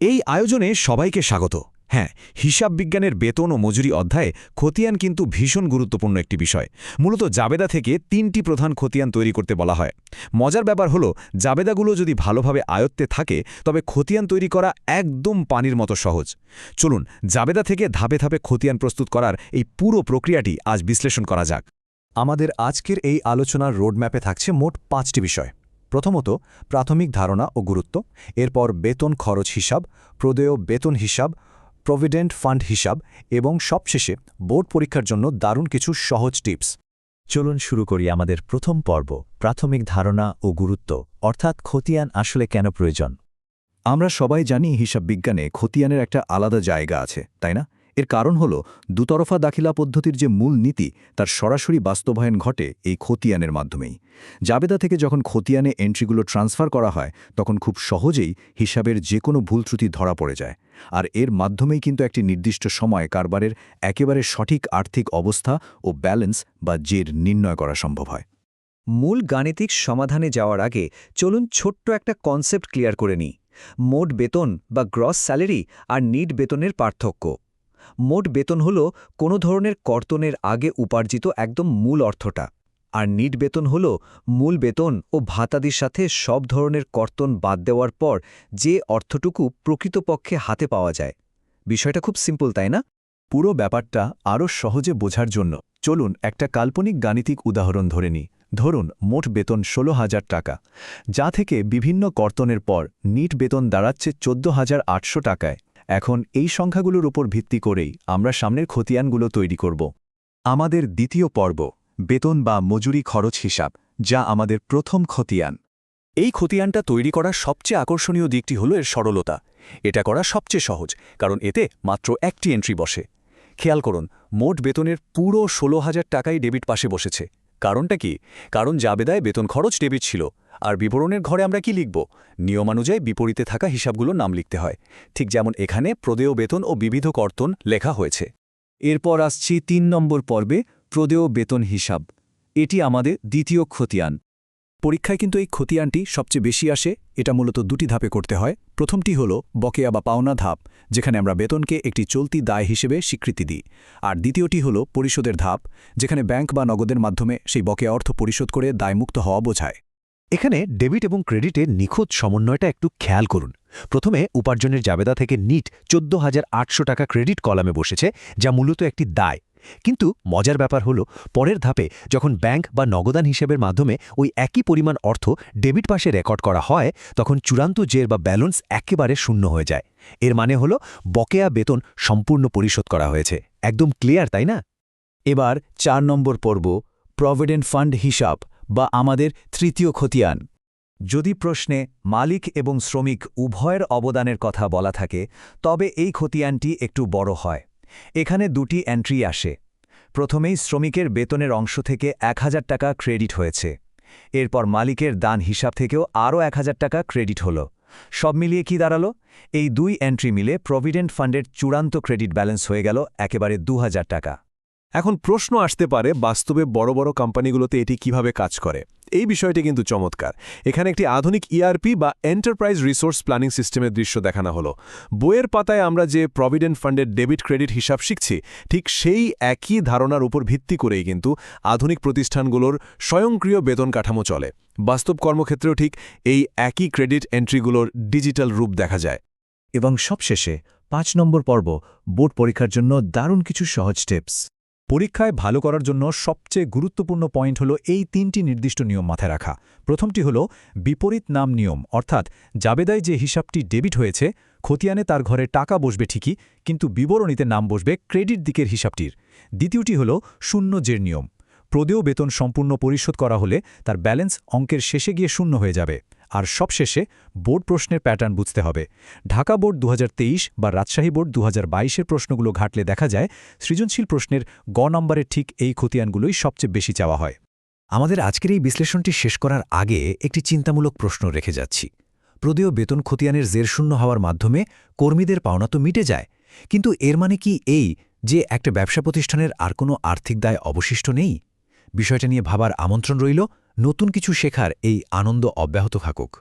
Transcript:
এই আয়োজনে সবাইকে স্বাগত। হ্যাঁ, হিসাব বিজ্ঞানের বেতন ও মজুরি অধ্যায়ে খতিয়ান কিন্তু ভীষণ গুরুত্বপূর্ণ একটি বিষয়। মূলত জাবেদা থেকে ৩টি প্রধান খতিয়ান তৈরি করতে বলা হয়। মজার ব্যাপার হলো, জাবেদাগুলো যদি ভালোভাবে আয়ত্তে থাকে তবে খতিয়ান তৈরি করা একদম পানির মতো সহজ। চলুন জাবেদা থেকে ধাপে ধাপে খতিয়ান প্রস্তুত করার এই পুরো প্রক্রিয়াটি আজ বিশ্লেষণ করা যাক। আমাদের আজকের এই আলোচনার রোডম্যাপে থাকছে মোট 5টি বিষয়। প্রথমত, প্রাথমিক ধারণা ও গুরুত্ব, এরপর বেতন খরচ হিসাব, প্রদেয় বেতন হিসাব, প্রভিডেন্ট ফান্ড হিসাব এবং সবশেষে বোর্ড পরীক্ষার জন্য দারুণ কিছু সহজ টিপস। চলুন শুরু করি আমাদের প্রথম পর্ব, প্রাথমিক ধারণা ও গুরুত্ব, অর্থাৎ খতিয়ান আসলে কেন প্রয়োজন। আমরা সবাই জানি হিসাব বিজ্ঞানে খতিয়ানের একটা আলাদা জায়গা আছে, তাই না? এর কারণ হল দুতরফা দাখিলা পদ্ধতির যে মূল নীতি তার সরাসরি বাস্তবায়ন ঘটে এই খতিয়ানের মাধ্যমেই। জাবেদা থেকে যখন খতিয়ানে এন্ট্রিগুলো ট্রান্সফার করা হয় তখন খুব সহজেই হিসাবের যে কোনো ভুল ত্রুটি ধরা পড়ে যায়, আর এর মাধ্যমেই কিন্তু একটি নির্দিষ্ট সময় কারবারের একেবারে সঠিক আর্থিক অবস্থা ও ব্যালেন্স বা জের নির্ণয় করা সম্ভব হয়। মূল গাণিতিক সমাধানে যাওয়ার আগে চলুন ছোট্ট একটা কনসেপ্ট ক্লিয়ার করে নিই। মোট বেতন বা গ্রস স্যালারি আর নিট বেতনের পার্থক্য। মোট বেতন হল কোনো ধরনের কর্তনের আগে উপার্জিত একদম মূল অর্থটা, আর নিট বেতন হল মূল বেতন ও ভাতাদির সাথে সব ধরনের কর্তন বাদ দেওয়ার পর যে অর্থটুকু প্রকৃতপক্ষে হাতে পাওয়া যায়। বিষয়টা খুব সিম্পল, তাই না? পুরো ব্যাপারটা আরও সহজে বোঝার জন্য চলুন একটা কাল্পনিক গাণিতিক উদাহরণ ধরে নিই। ধরুন মোট বেতন ১৬,০০০ টাকা, যা থেকে বিভিন্ন কর্তনের পর নিট বেতন দাঁড়াচ্ছে ১৪,৮০০ টাকায়। এখন এই সংখ্যাগুলোর উপর ভিত্তি করেই আমরা সামনের খতিয়ানগুলো তৈরি করব। আমাদের দ্বিতীয় পর্ব, বেতন বা মজুরি খরচ হিসাব, যা আমাদের প্রথম খতিয়ান। এই খতিয়ানটা তৈরি করার সবচেয়ে আকর্ষণীয় দিকটি হলো এর সরলতা। এটা করা সবচেয়ে সহজ, কারণ এতে মাত্র একটি এন্ট্রি বসে। খেয়াল করুন, মোট বেতনের পুরো ১৬,০০০ টাকাই ডেবিট পাশে বসেছে। কারণটা কি? কারণ জাবেদায় বেতন খরচ ডেবিট ছিল, আর বিবরণের ঘরে আমরা কি লিখব? নিয়মানুযায়ী বিপরীতে থাকা হিসাবগুলোর নাম লিখতে হয়, ঠিক যেমন এখানে প্রদেয় বেতন ও বিবিধ কর্তন লেখা হয়েছে। এরপর আসছি ৩ নম্বর পর্বে, প্রদেয় বেতন হিসাব। এটি আমাদের দ্বিতীয় খতিয়ান। পরীক্ষায় কিন্তু এই খতিয়ানটি সবচেয়ে বেশি আসে। এটা মূলত 2টি ধাপে করতে হয়। প্রথমটি হল বকেয়া বা পাওনা ধাপ, যেখানে আমরা বেতনকে একটি চলতি দায় হিসেবে স্বীকৃতি দিই। আর দ্বিতীয়টি হল পরিশোধের ধাপ, যেখানে ব্যাংক বা নগদের মাধ্যমে সেই বকেয়া অর্থ পরিশোধ করে দায়মুক্ত হওয়া বোঝায়। এখানে ডেবিট এবং ক্রেডিটের নিখুঁত সমন্বয়টা একটু খেয়াল করুন। প্রথমে উপার্জনের জাবেদা থেকে নিট ১৪,৮০০ টাকা ক্রেডিট কলামে বসেছে, যা মূলত একটি দায়। কিন্তু মজার ব্যাপার হলো, পরের ধাপে যখন ব্যাংক বা নগদান হিসেবের মাধ্যমে ওই একই পরিমাণ অর্থ ডেবিট পাশে রেকর্ড করা হয়, তখন চূড়ান্ত জের বা ব্যালেন্স একেবারে শূন্য হয়ে যায়। এর মানে হলো বকেয়া বেতন সম্পূর্ণ পরিশোধ করা হয়েছে। একদম ক্লিয়ার, তাই না? এবার ৪ নম্বর পর্ব, প্রভিডেন্ট ফান্ড হিসাব বা আমাদের তৃতীয় খতিয়ান। যদি প্রশ্নে মালিক এবং শ্রমিক উভয়ের অবদানের কথা বলা থাকে, তবে এই খতিয়ানটি একটু বড় হয়। এখানে 2টি এন্ট্রি আসে। প্রথমেই শ্রমিকের বেতনের অংশ থেকে ১,০০০ টাকা ক্রেডিট হয়েছে। এরপর মালিকের দান হিসাব থেকেও আরও ১,০০০ টাকা ক্রেডিট হল। সব মিলিয়ে কি দাঁড়ালো? এই 2 এন্ট্রি মিলে প্রভিডেন্ট ফান্ডের চূড়ান্ত ক্রেডিট ব্যালেন্স হয়ে গেল একেবারে ২,০০০ টাকা। এখন প্রশ্ন আসতে পারে, বাস্তবে বড় বড় কোম্পানিগুলোতে এটি কিভাবে কাজ করে। এই বিষয়টি কিন্তু চমৎকার। এখানে একটি আধুনিক ইআরপি বা এন্টারপ্রাইজ রিসোর্স প্ল্যানিং সিস্টেমের দৃশ্য দেখানো হলো। বইয়ের পাতায় আমরা যে প্রভিডেন্ট ফান্ডের ডেবিট ক্রেডিট হিসাব শিখছি, ঠিক সেই একই ধারণার উপর ভিত্তি করেই কিন্তু আধুনিক প্রতিষ্ঠানগুলোর স্বয়ংক্রিয় বেতন কাঠামো চলে। বাস্তব কর্মক্ষেত্রেও ঠিক এই একই ক্রেডিট এন্ট্রিগুলোর ডিজিটাল রূপ দেখা যায়। এবং সবশেষে ৫ নম্বর পর্ব, বোর্ড পরীক্ষার জন্য দারুণ কিছু সহজ টিপস। পরীক্ষায় ভালো করার জন্য সবচেয়ে গুরুত্বপূর্ণ পয়েন্ট হল এই 3টি নির্দিষ্ট নিয়ম মাথায় রাখা। প্রথমটি হল বিপরীত নাম নিয়ম, অর্থাৎ জাবেদায় যে হিসাবটি ডেবিট হয়েছে, খতিয়ানে তার ঘরে টাকা বসবে ঠিকই, কিন্তু বিবরণীতে নাম বসবে ক্রেডিট দিকের হিসাবটির। দ্বিতীয়টি হল শূন্য জের নিয়ম। প্রদেয় বেতন সম্পূর্ণ পরিশোধ করা হলে তার ব্যালেন্স অঙ্কের শেষে গিয়ে শূন্য হয়ে যাবে। আর সবশেষে বোর্ড প্রশ্নের প্যাটার্ন বুঝতে হবে। ঢাকা বোর্ড ২০২৩ বা রাজশাহী বোর্ড ২০২২-এর প্রশ্নগুলো ঘাটলে দেখা যায় সৃজনশীল প্রশ্নের গ নম্বরের ঠিক এই খতিয়ানগুলোই সবচেয়ে বেশি চাওয়া হয়। আমাদের আজকের এই বিশ্লেষণটি শেষ করার আগে একটি চিন্তামূলক প্রশ্ন রেখে যাচ্ছি। প্রদেয় বেতন খতিয়ানের জের শূন্য হওয়ার মাধ্যমে কর্মীদের পাওনা তো মিটে যায়, কিন্তু এর মানে কি এই যে একটা ব্যবসা প্রতিষ্ঠানের আর কোনো আর্থিক দায় অবশিষ্ট নেই? বিষয়টা নিয়ে ভাবার আমন্ত্রণ রইল। নতুন কিছু শেখার এই আনন্দ অব্যাহত থাকুক।